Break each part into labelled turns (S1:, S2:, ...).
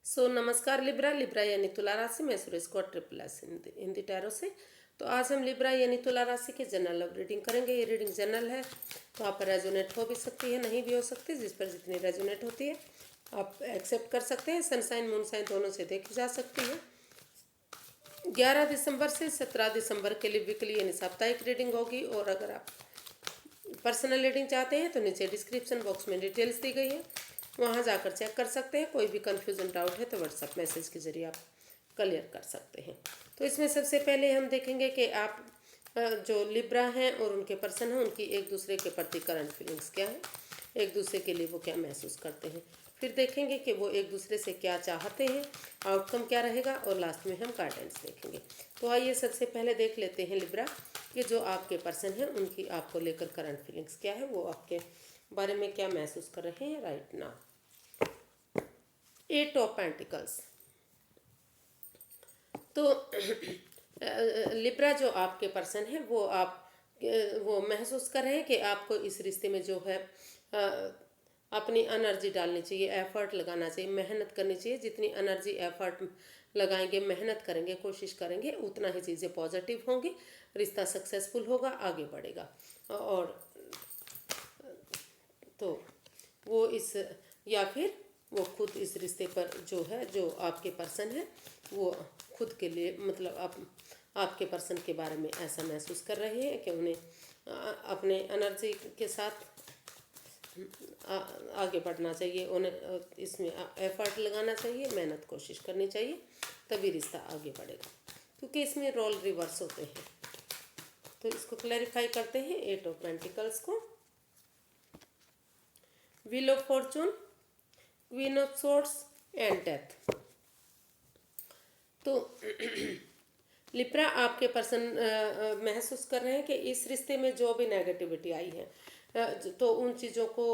S1: नमस्कार Libra Libra यानी तुला राशि में सुरेश को ट्रिपल एस हिंदी टैरो से। तो आज हम लिब्रा यानी तुला राशि के जनरल लव रीडिंग करेंगे। ये रीडिंग जनरल है तो आप पर रेजोनेट हो भी सकती है, नहीं भी हो सकती। जिस पर जितनी रेजोनेट होती है आप एक्सेप्ट कर सकते हैं। सनसाइन मूनसाइन दोनों से देखी जा सकती है। 11 दिसंबर से 17 दिसंबर के लिए वीकली यानी साप्ताहिक रीडिंग होगी। और अगर आप पर्सनल रीडिंग चाहते हैं तो नीचे डिस्क्रिप्शन बॉक्स में डिटेल्स दी गई है, वहाँ जाकर चेक कर सकते हैं। कोई भी कन्फ्यूजन डाउट है तो व्हाट्सएप मैसेज के जरिए आप क्लियर कर सकते हैं। तो इसमें सबसे पहले हम देखेंगे कि आप जो लिब्रा हैं और उनके पर्सन हैं उनकी एक दूसरे के प्रति करंट फीलिंग्स क्या है, एक दूसरे के लिए वो क्या महसूस करते हैं। फिर देखेंगे कि वो एक दूसरे से क्या चाहते हैं, आउटकम क्या रहेगा, और लास्ट में हम गाइडेंस देखेंगे। तो आइए सबसे पहले देख लेते हैं लिब्रा कि जो आपके पर्सन हैं उनकी आपको लेकर करंट फीलिंग्स क्या है, वो आपके बारे में क्या महसूस कर रहे हैं राइट नाउ। 8 of pentacles. तो लिब्रा जो आपके पर्सन है वो महसूस कर रहे हैं कि आपको इस रिश्ते में जो है अपनी एनर्जी डालनी चाहिए, एफर्ट लगाना चाहिए, मेहनत करनी चाहिए। जितनी एनर्जी एफर्ट लगाएंगे, मेहनत करेंगे, कोशिश करेंगे, उतना ही चीज़ें पॉजिटिव होंगी, रिश्ता सक्सेसफुल होगा, आगे बढ़ेगा। और तो वो इस या फिर वो खुद इस रिश्ते पर जो है, जो आपके पर्सन है वो खुद के लिए मतलब आपके पर्सन के बारे में ऐसा महसूस कर रहे हैं कि उन्हें अपने एनर्जी के साथ आगे बढ़ना चाहिए, उन्हें इसमें एफर्ट लगाना चाहिए, मेहनत कोशिश करनी चाहिए, तभी रिश्ता आगे बढ़ेगा। क्योंकि इसमें रोल रिवर्स होते हैं। तो इसको क्लैरिफाई करते हैं 8 ऑफ पेंटिकल्स को। Wheel of Fortune, queen of swords and death. तो लिब्रा आपके पर्सन महसूस कर रहे हैं कि इस रिश्ते में जो भी नेगेटिविटी आई है तो उन चीज़ों को,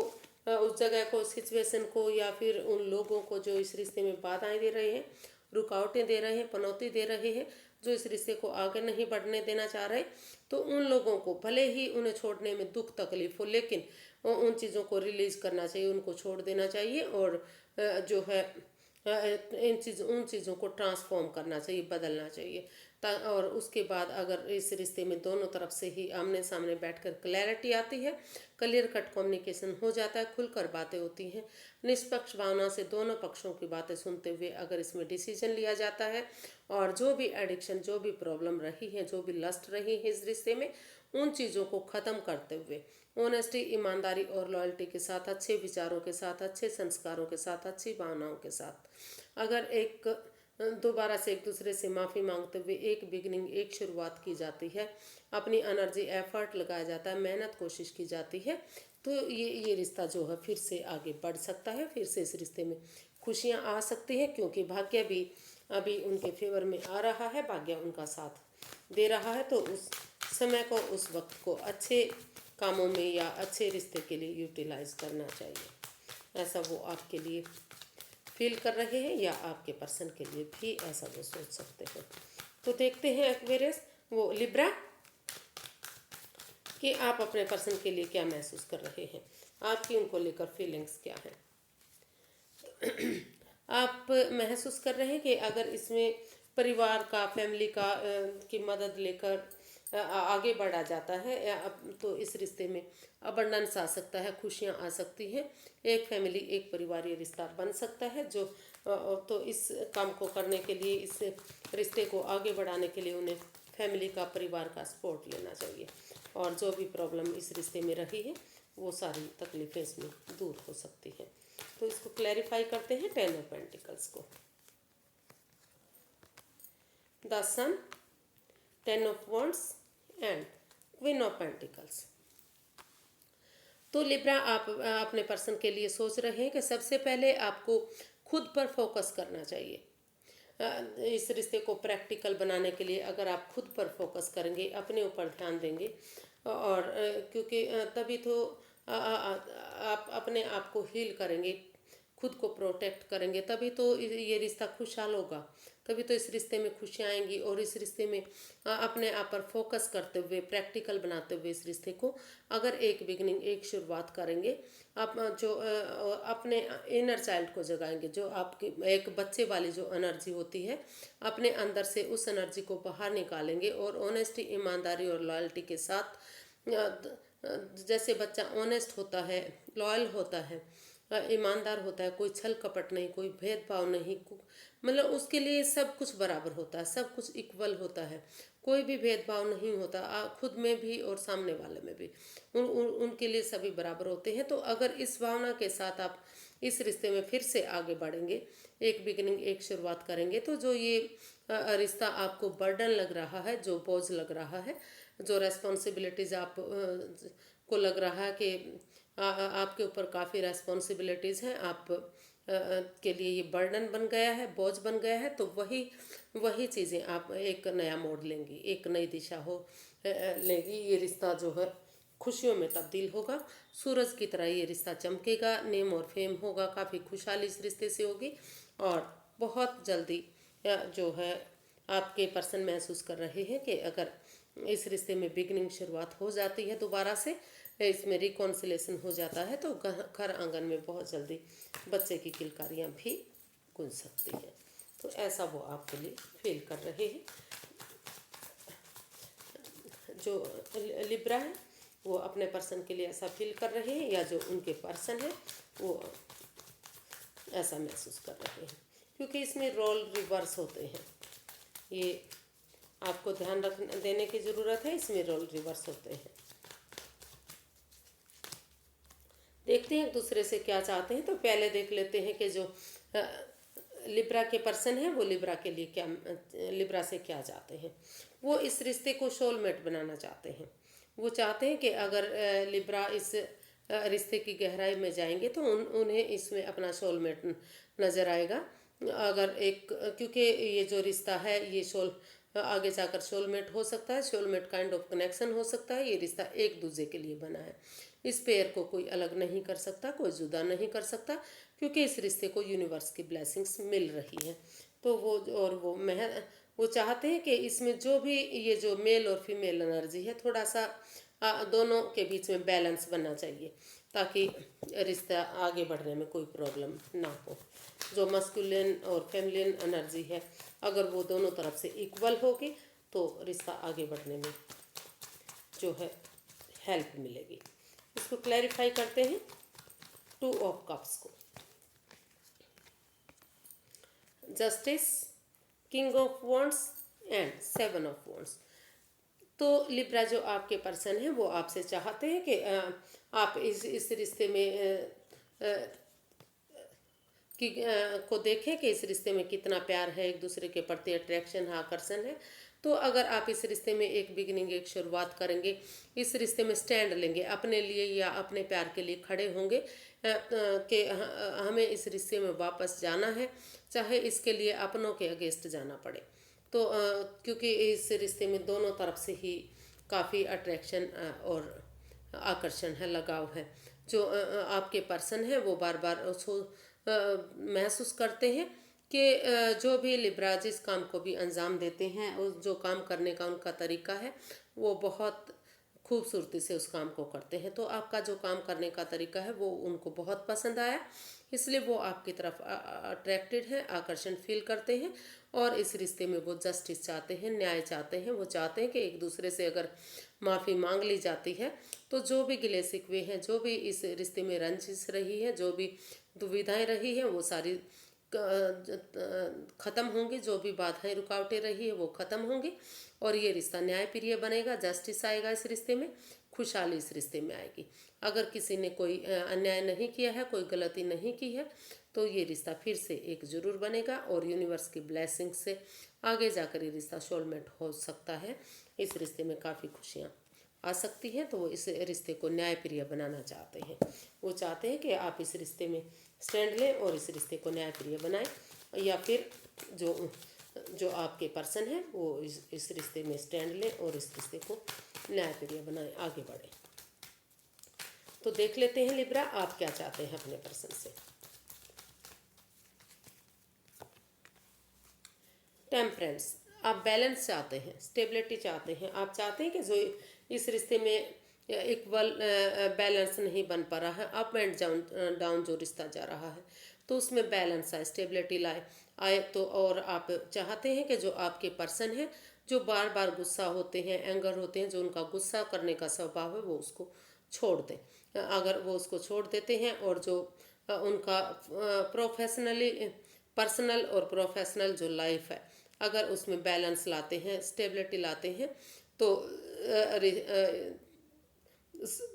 S1: उस जगह को, सिचुएशन को, या फिर उन लोगों को जो इस रिश्ते में बाधाएं दे रहे हैं, रुकावटें दे रहे हैं, पनौती दे रहे हैं, जो इस रिश्ते को आगे नहीं बढ़ने देना चाह रहे, तो उन लोगों को भले ही उन्हें छोड़ने में दुख तकलीफ हो, लेकिन उन चीज़ों को रिलीज करना चाहिए, उनको छोड़ देना चाहिए। और जो है उन चीज़ों को ट्रांसफॉर्म करना चाहिए, बदलना चाहिए। और उसके बाद अगर इस रिश्ते में दोनों तरफ से ही आमने सामने बैठकर क्लैरिटी आती है, क्लियर कट कम्युनिकेशन हो जाता है, खुलकर बातें होती हैं, निष्पक्ष भावना से दोनों पक्षों की बातें सुनते हुए अगर इसमें डिसीजन लिया जाता है, और जो भी एडिक्शन, जो भी प्रॉब्लम रही है, जो भी लस्ट रही है इस रिश्ते में, उन चीज़ों को ख़त्म करते हुए ऑनेस्टी, ईमानदारी और लॉयल्टी के साथ, अच्छे विचारों के साथ, अच्छे संस्कारों के साथ, अच्छी भावनाओं के साथ अगर एक दोबारा से एक दूसरे से माफ़ी मांगते हुए एक बिगनिंग, एक शुरुआत की जाती है, अपनी एनर्जी एफर्ट लगाया जाता है, मेहनत कोशिश की जाती है, तो ये रिश्ता जो है फिर से आगे बढ़ सकता है। फिर से इस रिश्ते में खुशियाँ आ सकती हैं, क्योंकि भाग्य भी अभी उनके फेवर में आ रहा है, भाग्य उनका साथ दे रहा है। तो उस समय को, उस वक्त को अच्छे कामों में या अच्छे रिश्ते के लिए यूटिलाइज करना चाहिए, ऐसा वो आपके लिए फील कर रहे हैं, या आपके पर्सन के लिए भी ऐसा वो सोच सकते हैं। तो देखते हैं एक्वेरियस, वो लिब्रा, कि आप अपने पर्सन के लिए क्या महसूस कर रहे हैं, आपकी उनको लेकर फीलिंग्स क्या है। आप महसूस कर रहे हैं कि अगर इसमें परिवार का, फैमिली का की मदद लेकर आगे बढ़ा जाता है, तो इस रिश्ते में अबंडेंस आ सकता है, खुशियाँ आ सकती हैं, एक फैमिली, एक परिवार, ये रिश्ता बन सकता है। जो तो इस काम को करने के लिए, इस रिश्ते को आगे बढ़ाने के लिए उन्हें फैमिली का, परिवार का सपोर्ट लेना चाहिए। और जो भी प्रॉब्लम इस रिश्ते में रही है वो सारी तकलीफें इसमें दूर हो सकती हैं। तो इसको क्लैरिफाई करते हैं 10 ऑफ पेंटिकल्स को। The sun, 10 of wands and queen of pentacles. तो लिब्रा आप अपने पर्सन के लिए सोच रहे हैं कि सबसे पहले आपको खुद पर फोकस करना चाहिए। इस रिश्ते को प्रैक्टिकल बनाने के लिए अगर आप खुद पर फोकस करेंगे, अपने ऊपर ध्यान देंगे, और क्योंकि तभी तो आप अपने आप को हील करेंगे, खुद को प्रोटेक्ट करेंगे तभी तो ये रिश्ता खुशहाल होगा, तभी तो इस रिश्ते में खुशियाँ आएंगी। और इस रिश्ते में अपने आप पर फोकस करते हुए, प्रैक्टिकल बनाते हुए इस रिश्ते को अगर एक बिगनिंग, एक शुरुआत करेंगे, आप जो अपने इनर चाइल्ड को जगाएंगे, जो आपकी एक बच्चे वाली जो एनर्जी होती है, अपने अंदर से उस एनर्जी को बाहर निकालेंगे और ऑनेस्टी, ईमानदारी और लॉयल्टी के साथ जैसे बच्चा ऑनेस्ट होता है, लॉयल होता है, ईमानदार होता है, कोई छल कपट नहीं, कोई भेदभाव नहीं, मतलब उसके लिए सब कुछ बराबर होता है, सब कुछ इक्वल होता है, कोई भी भेदभाव नहीं होता, खुद में भी और सामने वाले में भी उनके लिए सभी बराबर होते हैं। तो अगर इस भावना के साथ आप इस रिश्ते में फिर से आगे बढ़ेंगे, एक बिगिनिंग, एक शुरुआत करेंगे, तो जो ये रिश्ता आपको बर्डन लग रहा है, जो बोझ लग रहा है, जो रेस्पॉन्सिबिलिटीज़ आप को लग रहा है कि आपके ऊपर काफ़ी रेस्पॉन्सिबिलिटीज़ हैं, आप के लिए ये बर्डन बन गया है, बोझ बन गया है, तो वही वही चीज़ें आप एक नया मोड़ लेंगी, एक नई दिशा लेगी। ये रिश्ता जो है खुशियों में तब्दील होगा, सूरज की तरह ये रिश्ता चमकेगा, नेम और फेम होगा, काफ़ी खुशहाली इस रिश्ते से होगी। और बहुत जल्दी जो है आपके पर्सन महसूस कर रहे हैं कि अगर इस रिश्ते में बिगनिंग, शुरुआत हो जाती है दोबारा से, इसमें रिकॉन्सिलेशन हो जाता है, तो घर आंगन में बहुत जल्दी बच्चे की किलकारियाँ भी गूंज सकती हैं। तो ऐसा वो आपके लिए फील कर रहे हैं। जो लिब्रा है वो अपने पर्सन के लिए ऐसा फील कर रहे हैं, या जो उनके पर्सन है वो ऐसा महसूस कर रहे हैं, क्योंकि इसमें रोल रिवर्स होते हैं। ये आपको ध्यान देने की ज़रूरत है, इसमें रोल रिवर्स होते हैं। देखते हैं एक दूसरे से क्या चाहते हैं। तो पहले देख लेते हैं कि जो लिब्रा के पर्सन है वो लिब्रा के लिए क्या, लिब्रा से क्या चाहते हैं। वो इस रिश्ते को सोलमेट बनाना चाहते हैं। वो चाहते हैं कि अगर लिब्रा इस रिश्ते की गहराई में जाएंगे तो उन्हें इसमें अपना सोलमेट नज़र आएगा। अगर एक, क्योंकि ये जो रिश्ता है ये आगे जाकर सोलमेट हो सकता है, सोलमेट काइंड ऑफ कनेक्शन हो सकता है। ये रिश्ता एक दूसरे के लिए बना है, इस पेयर को कोई अलग नहीं कर सकता, कोई जुदा नहीं कर सकता, क्योंकि इस रिश्ते को यूनिवर्स की ब्लेसिंग्स मिल रही है। तो वो चाहते हैं कि इसमें जो भी ये जो मेल और फीमेल एनर्जी है, थोड़ा सा दोनों के बीच में बैलेंस बनना चाहिए, ताकि रिश्ता आगे बढ़ने में कोई प्रॉब्लम ना हो। जो मस्कुलिन और फेमिलिन एनर्जी है, अगर वो दोनों तरफ से इक्वल होगी तो रिश्ता आगे बढ़ने में जो है हेल्प मिलेगी। इसको क्लैरिफाई करते हैं 2 ऑफ कप्स को। Justice, king of wands and 7 of wands. तो लिब्रा जो आपके पर्सन है वो आपसे चाहते हैं कि आप इस रिश्ते में को देखें कि इस रिश्ते में कितना प्यार है, एक दूसरे के प्रति अट्रैक्शन है, आकर्षण है। तो अगर आप इस रिश्ते में एक बिगिनिंग, एक शुरुआत करेंगे, इस रिश्ते में स्टैंड लेंगे, अपने लिए या अपने प्यार के लिए खड़े होंगे कि हमें इस रिश्ते में वापस जाना है, चाहे इसके लिए अपनों के अगेंस्ट जाना पड़े। तो क्योंकि इस रिश्ते में दोनों तरफ से ही काफ़ी अट्रैक्शन और आकर्षण है, लगाव है। जो आपके पर्सन है वो बार बार उसको महसूस करते हैं कि जो भी लिब्रा जिस काम को भी अंजाम देते हैं, उस जो काम करने का उनका तरीका है वो बहुत खूबसूरती से उस काम को करते हैं। तो आपका जो काम करने का तरीका है वो उनको बहुत पसंद आया, इसलिए वो आपकी तरफ अट्रैक्टेड है, आकर्षण फील करते हैं। और इस रिश्ते में वो जस्टिस चाहते हैं, न्याय चाहते हैं। वो चाहते हैं कि एक दूसरे से अगर माफ़ी मांग ली जाती है तो जो भी गिले शिकवे हैं, जो भी इस रिश्ते में रंजिश रही है, जो भी दुविधाएं रही हैं, वो सारी ख़त्म होंगी। जो भी बाधाएं, रुकावटें रही है वो ख़त्म होंगी और ये रिश्ता न्यायप्रिय बनेगा, जस्टिस आएगा इस रिश्ते में, खुशहाली इस रिश्ते में आएगी। अगर किसी ने कोई अन्याय नहीं किया है, कोई गलती नहीं की है, तो ये रिश्ता फिर से एक जरूर बनेगा और यूनिवर्स की ब्लेसिंग से आगे जाकर ये रिश्ता सोलमेट हो सकता है। इस रिश्ते में काफ़ी खुशियाँ आ सकती हैं। तो वो इस रिश्ते को न्यायप्रिय बनाना चाहते हैं। वो चाहते हैं कि आप इस रिश्ते में स्टैंड लें और इस रिश्ते को न्यायप्रिय बनाएं, या फिर जो आपके पर्सन है वो इस रिश्ते में स्टैंड लें और इस रिश्ते को न्यायप्रिय बनाएं, आगे बढ़ें। तो देख लेते हैं लिब्रा आप क्या चाहते हैं अपने पर्सन से। टेम्परेंस, आप बैलेंस चाहते हैं, स्टेबिलिटी चाहते हैं, आप चाहते हैं कि जो इस रिश्ते में इक्वल बैलेंस नहीं बन पा रहा है, अप एंड डाउन डाउन जो रिश्ता जा रहा है, तो उसमें बैलेंस आए, स्टेबिलिटी लाए आए। तो और आप चाहते हैं कि जो आपके पर्सन है, जो बार बार गुस्सा होते हैं, एंगर होते हैं, जो उनका गुस्सा करने का स्वभाव है, वो उसको छोड़ दें। अगर वो उसको छोड़ देते हैं और जो उनका प्रोफेशनली पर्सनल और प्रोफेशनल जो लाइफ है, अगर उसमें बैलेंस लाते हैं, स्टेबिलिटी लाते हैं, तो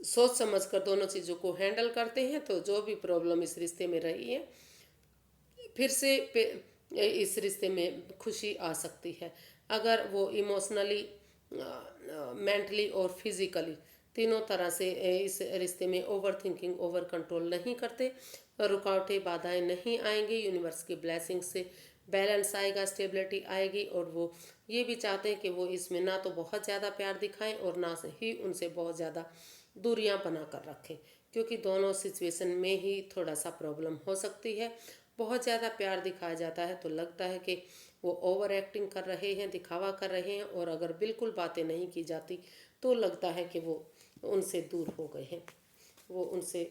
S1: सोच समझ कर दोनों चीज़ों को हैंडल करते हैं, तो जो भी प्रॉब्लम इस रिश्ते में रही है, फिर से इस रिश्ते में खुशी आ सकती है। अगर वो इमोशनली, मेंटली और फिजिकली तीनों तरह से इस रिश्ते में ओवर थिंकिंग, ओवर कंट्रोल नहीं करते, रुकावटें, बाधाएं नहीं आएंगी, यूनिवर्स की ब्लेसिंग से बैलेंस आएगा, स्टेबिलिटी आएगी। और वो ये भी चाहते हैं कि वो इसमें ना तो बहुत ज़्यादा प्यार दिखाएं और ना ही उनसे बहुत ज़्यादा दूरियां बना कर रखें, क्योंकि दोनों सिचुएशन में ही थोड़ा सा प्रॉब्लम हो सकती है। बहुत ज़्यादा प्यार दिखाया जाता है तो लगता है कि वो ओवर एक्टिंग कर रहे हैं, दिखावा कर रहे हैं, और अगर बिल्कुल बातें नहीं की जाती तो लगता है कि वो उनसे दूर हो गए हैं, वो उनसे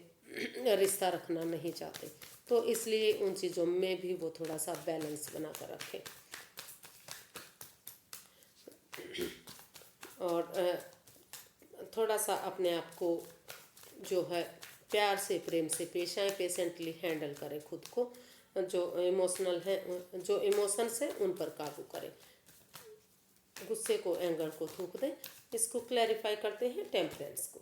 S1: रिश्ता रखना नहीं चाहते। तो इसलिए उन चीज़ों में भी वो थोड़ा सा बैलेंस बना कर रखें। और थोड़ा सा अपने आप को जो है प्यार से, प्रेम से पेश आए, पेशेंटली हैंडल करें खुद को, जो इमोशनल है, जो इमोशंस हैं उन पर काबू करें, गुस्से को, एंगर को थूक दें। इसको क्लैरिफाई करते हैं टेम्परेंस को।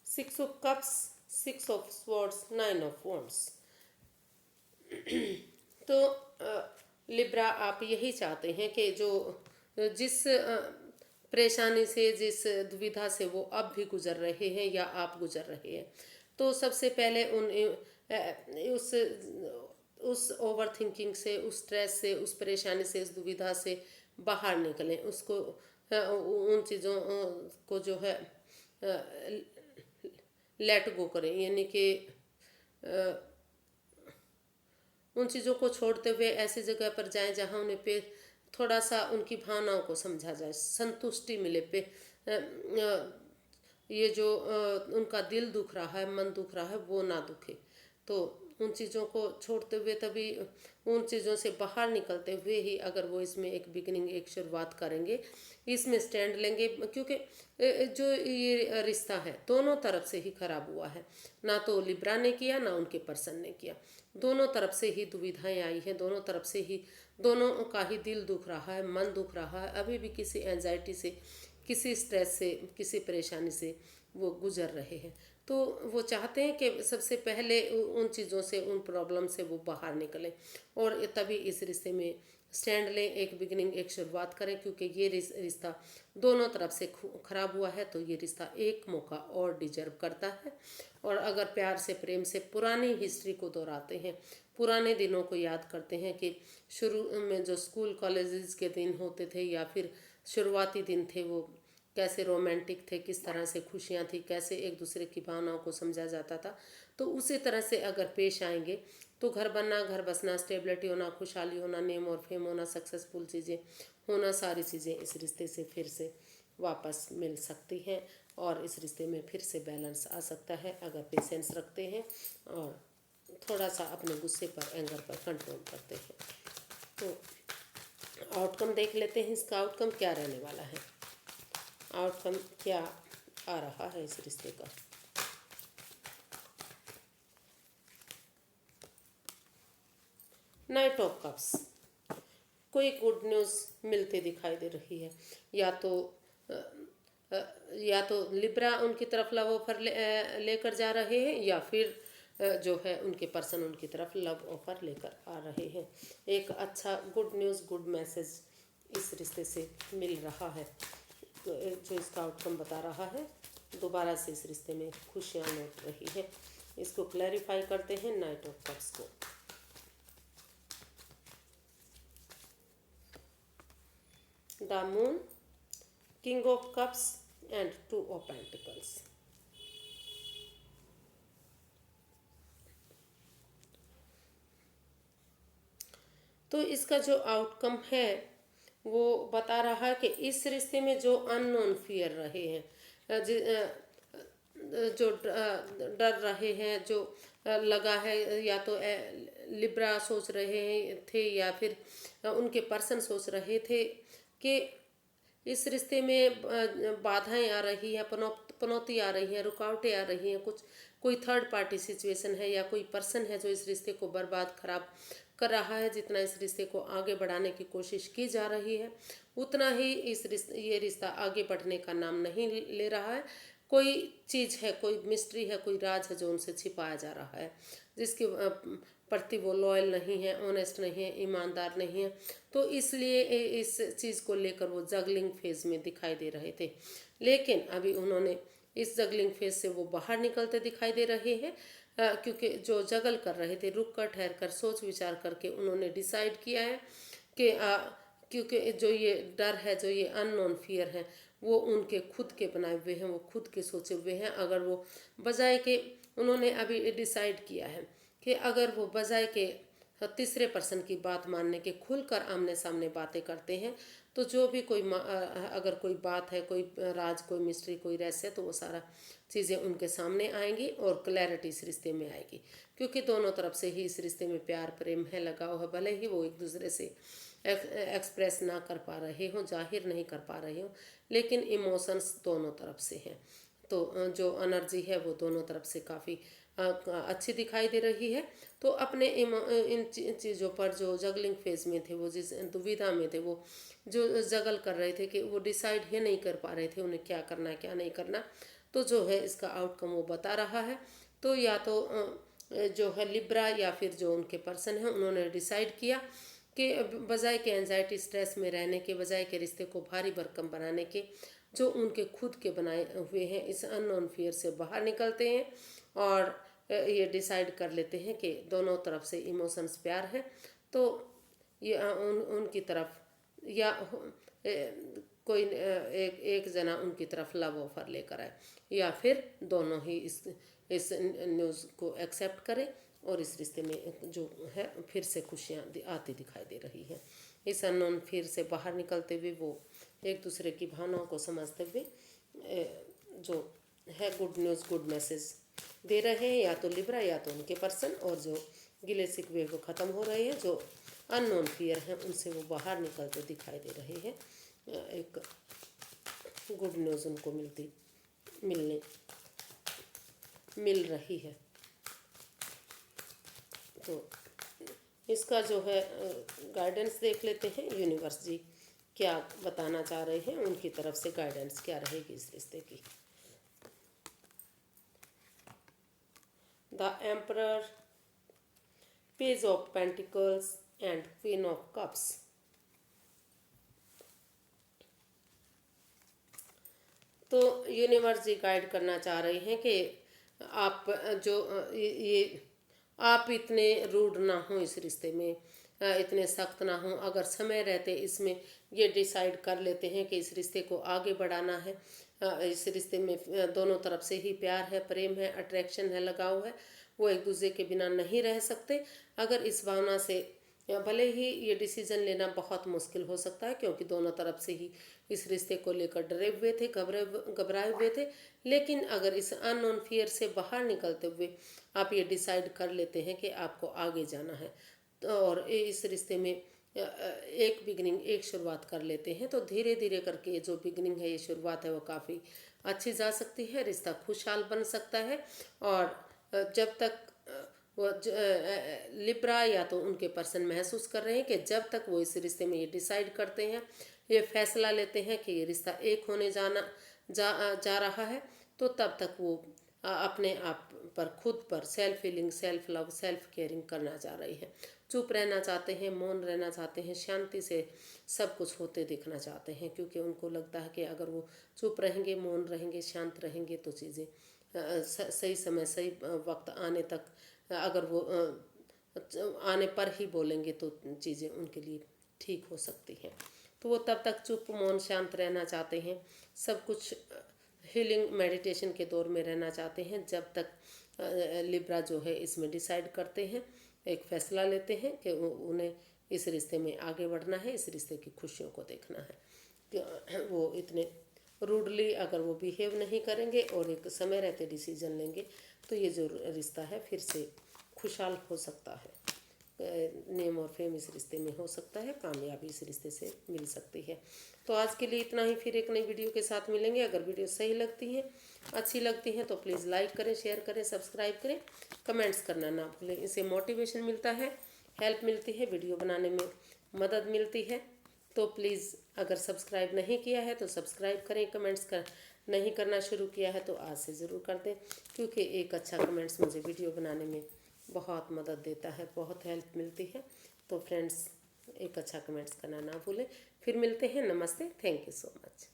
S1: 6 of cups, 6 of swords, 9 of wands. तो लिब्रा, आप यही चाहते हैं कि जो जिस परेशानी से, जिस दुविधा से वो अब भी गुजर रहे हैं या आप गुजर रहे हैं, तो सबसे पहले उस उस ओवर थिंकिंग से, उस स्ट्रेस से, उस परेशानी से, उस दुविधा से बाहर निकलें। उसको उन चीज़ों को जो है लेट गो करें, यानी कि उन चीज़ों को छोड़ते हुए ऐसी जगह पर जाएं जहां उन्हें पे थोड़ा सा उनकी भावनाओं को समझा जाए, संतुष्टि मिले पे ये जो उनका दिल दुख रहा है, मन दुख रहा है, वो ना दुखे। तो उन चीज़ों को छोड़ते हुए, तभी उन चीज़ों से बाहर निकलते हुए ही अगर वो इसमें एक बिगिनिंग, एक शुरुआत करेंगे, इसमें स्टैंड लेंगे, क्योंकि जो ये रिश्ता है दोनों तरफ से ही खराब हुआ है। ना तो लिब्रा ने किया, ना उनके पर्सन ने किया, दोनों तरफ से ही दुविधाएं आई हैं, दोनों तरफ से ही, दोनों का ही दिल दुख रहा है, मन दुख रहा है, अभी भी किसी एंजाइटी से, किसी स्ट्रेस से, किसी परेशानी से वो गुजर रहे हैं। तो वो चाहते हैं कि सबसे पहले उन चीज़ों से, उन प्रॉब्लम से वो बाहर निकलें और तभी इस रिश्ते में स्टैंड लें, एक बिगिनिंग, एक शुरुआत करें, क्योंकि ये रिश्ता दोनों तरफ से खराब हुआ है। तो ये रिश्ता एक मौका और डिजर्व करता है। और अगर प्यार से, प्रेम से पुरानी हिस्ट्री को दोहराते हैं, पुराने दिनों को याद करते हैं कि शुरू में जो स्कूल कॉलेजेस के दिन होते थे या फिर शुरुआती दिन थे, वो कैसे रोमांटिक थे, किस तरह से खुशियाँ थी, कैसे एक दूसरे की भावनाओं को समझा जाता था, तो उसी तरह से अगर पेश आएंगे तो घर बनना, घर बसना, स्टेबिलिटी होना, खुशहाली होना, नेम और फेम होना, सक्सेसफुल चीज़ें होना, सारी चीज़ें इस रिश्ते से फिर से वापस मिल सकती हैं और इस रिश्ते में फिर से बैलेंस आ सकता है अगर पेशेंस रखते हैं और थोड़ा सा अपने गुस्से पर, एंगर पर कंट्रोल करते हैं। तो आउटकम देख लेते हैं, इसका आउटकम क्या रहने वाला है। आउटकम क्या आ रहा है इस रिश्ते का। नाइट ऑफ कप्स, कोई गुड न्यूज़ मिलती दिखाई दे रही है, या तो या तो लिब्रा उनकी तरफ लव ऑफर लेकर जा रहे हैं, या फिर जो है उनके पर्सन उनकी तरफ लव ऑफर लेकर आ रहे हैं। एक अच्छा गुड न्यूज़, गुड मैसेज इस रिश्ते से मिल रहा है, तो जो इसका आउटकम बता रहा है, दोबारा से इस रिश्ते में खुशियाँ लौट रही है। इसको क्लैरिफाई करते हैं नाइट ऑफ कप्स को। The moon, king of cups and 2 of pentacles. तो इसका जो आउटकम है वो बता रहा है कि इस रिश्ते में जो अननोन फियर रहे हैं, जो डर रहे हैं, जो लगा है, या तो लिब्रा सोच रहे थे या फिर उनके पर्सन सोच रहे थे कि इस रिश्ते में बाधाएं आ रही हैं, पनौती आ रही हैं, रुकावटें आ रही हैं, कुछ कोई थर्ड पार्टी सिचुएशन है या कोई पर्सन है जो इस रिश्ते को बर्बाद खराब कर रहा है। जितना इस रिश्ते को आगे बढ़ाने की कोशिश की जा रही है उतना ही ये रिश्ता आगे बढ़ने का नाम नहीं ले रहा है। कोई चीज़ है, कोई मिस्ट्री है, कोई राज है जो उनसे छिपाया जा रहा है, जिसके प्रति वो लॉयल नहीं है, ऑनेस्ट नहीं है, ईमानदार नहीं है। तो इसलिए इस चीज़ को लेकर वो जगलिंग फेज में दिखाई दे रहे थे। लेकिन अभी उन्होंने इस जगलिंग फेज से वो बाहर निकलते दिखाई दे रहे हैं, क्योंकि जो जगल कर रहे थे, रुक कर ठहर कर सोच विचार करके उन्होंने डिसाइड किया है कि क्योंकि जो ये डर है, जो ये अननोन फियर है, वो उनके खुद के बनाए हुए हैं, वो खुद के सोचे हुए हैं। अगर वो बजाय के उन्होंने अभी डिसाइड किया है कि अगर वो बजाय के तीसरे पर्सन की बात मानने के खुलकर आमने सामने बातें करते हैं, तो जो भी कोई अगर कोई बात है, कोई राज, कोई मिस्ट्री, कोई रहस्य, तो वो सारा चीज़ें उनके सामने आएंगी और क्लैरिटी इस रिश्ते में आएगी। क्योंकि दोनों तरफ से ही इस रिश्ते में प्यार प्रेम है, लगाव है। भले ही वो एक दूसरे से एक्सप्रेस ना कर पा रहे हों, जाहिर नहीं कर पा रहे हों, लेकिन इमोशंस दोनों तरफ से हैं। तो जो एनर्जी है वो दोनों तरफ से काफ़ी अच्छी दिखाई दे रही है। तो अपने इन चीज़ों पर जो जगलिंग फेज में थे, वो जिस दुविधा में थे, वो जो जगल कर रहे थे कि वो डिसाइड ही नहीं कर पा रहे थे उन्हें क्या करना है क्या नहीं करना, तो जो है इसका आउटकम वो बता रहा है। तो या तो जो है लिब्रा या फिर जो उनके पर्सन हैं, उन्होंने डिसाइड किया कि बजाय के एंजाइटी स्ट्रेस में रहने के, बजाय के रिश्ते को भारी भरकम बनाने के, जो उनके खुद के बनाए हुए हैं, इस अननोन फियर से बाहर निकलते हैं और ये डिसाइड कर लेते हैं कि दोनों तरफ से इमोशंस प्यार है। तो ये उनकी तरफ या कोई एक जना उनकी तरफ लव ऑफर लेकर आए, या फिर दोनों ही इस न्यूज़ को एक्सेप्ट करें और इस रिश्ते में जो है फिर से खुशियाँ आती दिखाई दे रही हैं। इस अननोन फिर से बाहर निकलते हुए वो एक दूसरे की भावनाओं को समझते हुए जो है गुड न्यूज़, गुड मैसेज दे रहे हैं, या तो लिब्रा या तो उनके पर्सन। और जो गिले शिकवे वो ख़त्म हो रहे हैं, जो अननोन फियर हैं उनसे वो बाहर निकलते दिखाई दे रहे हैं। एक गुड न्यूज़ उनको मिल रही है। तो इसका जो है गाइडेंस देख लेते हैं, यूनिवर्स जी क्या बताना चाह रहे हैं, उनकी तरफ से गाइडेंस क्या रहेगी इस रिश्ते की। The emperor, page of pentacles and queen of cups. तो यूनिवर्स जी गाइड करना चाह रहे हैं कि आप जो ये आप इतने रूड ना हो इस रिश्ते में, इतने सख्त ना हो। अगर समय रहते इसमें ये डिसाइड कर लेते हैं कि इस रिश्ते को आगे बढ़ाना है, इस रिश्ते में दोनों तरफ से ही प्यार है, प्रेम है, अट्रैक्शन है, लगाव है, वो एक दूसरे के बिना नहीं रह सकते। अगर इस भावना से भले ही ये डिसीजन लेना बहुत मुश्किल हो सकता है, क्योंकि दोनों तरफ से ही इस रिश्ते को लेकर डरे हुए थे, घबराए हुए थे, लेकिन अगर इस अननोन फियर से बाहर निकलते हुए आप ये डिसाइड कर लेते हैं कि आपको आगे जाना है, तो और इस रिश्ते में एक बिगनिंग, एक शुरुआत कर लेते हैं, तो धीरे धीरे करके ये जो बिगनिंग है, ये शुरुआत है, वो काफ़ी अच्छी जा सकती है। रिश्ता खुशहाल बन सकता है। और जब तक वो लिब्रा या तो उनके पर्सन महसूस कर रहे हैं कि जब तक वो इस रिश्ते में ये डिसाइड करते हैं, ये फैसला लेते हैं कि ये रिश्ता एक होने जा रहा है, तो तब तक वो अपने आप पर, खुद पर self healing, self love, self caring करना चाह रही है। चुप रहना चाहते हैं, मौन रहना चाहते हैं, शांति से सब कुछ होते देखना चाहते हैं, क्योंकि उनको लगता है कि अगर वो चुप रहेंगे, मौन रहेंगे, शांत रहेंगे, तो चीज़ें सही समय, सही वक्त आने तक, अगर वो आने पर ही बोलेंगे तो चीज़ें उनके लिए ठीक हो सकती हैं। तो वो तब तक चुप, मौन, शांत रहना चाहते हैं, सब कुछ हीलिंग मेडिटेशन के दौर में रहना चाहते हैं, जब तक लिब्रा जो है इसमें डिसाइड करते हैं, एक फ़ैसला लेते हैं कि उन्हें इस रिश्ते में आगे बढ़ना है, इस रिश्ते की खुशियों को देखना है। कि वो इतने रूडली अगर वो बिहेव नहीं करेंगे और एक समय रहते डिसीजन लेंगे तो ये जो रिश्ता है फिर से खुशहाल हो सकता है। नेम और फेम इस रिश्ते में हो सकता है, कामयाबी इस रिश्ते से मिल सकती है। तो आज के लिए इतना ही, फिर एक नई वीडियो के साथ मिलेंगे। अगर वीडियो सही लगती है, अच्छी लगती है तो प्लीज़ लाइक करें, शेयर करें, सब्सक्राइब करें, कमेंट्स करना ना भूलें। इससे मोटिवेशन मिलता है, हेल्प मिलती है, वीडियो बनाने में मदद मिलती है। तो प्लीज़ अगर सब्सक्राइब नहीं किया है तो सब्सक्राइब करें, कमेंट्स कर नहीं करना शुरू किया है तो आज से ज़रूर कर दें, क्योंकि एक अच्छा कमेंट्स मुझे वीडियो बनाने में बहुत मदद देता है, बहुत हेल्प मिलती है। तो फ्रेंड्स, एक अच्छा कमेंट्स करना ना भूलें। फिर मिलते हैं, नमस्ते, थैंक यू सो मच।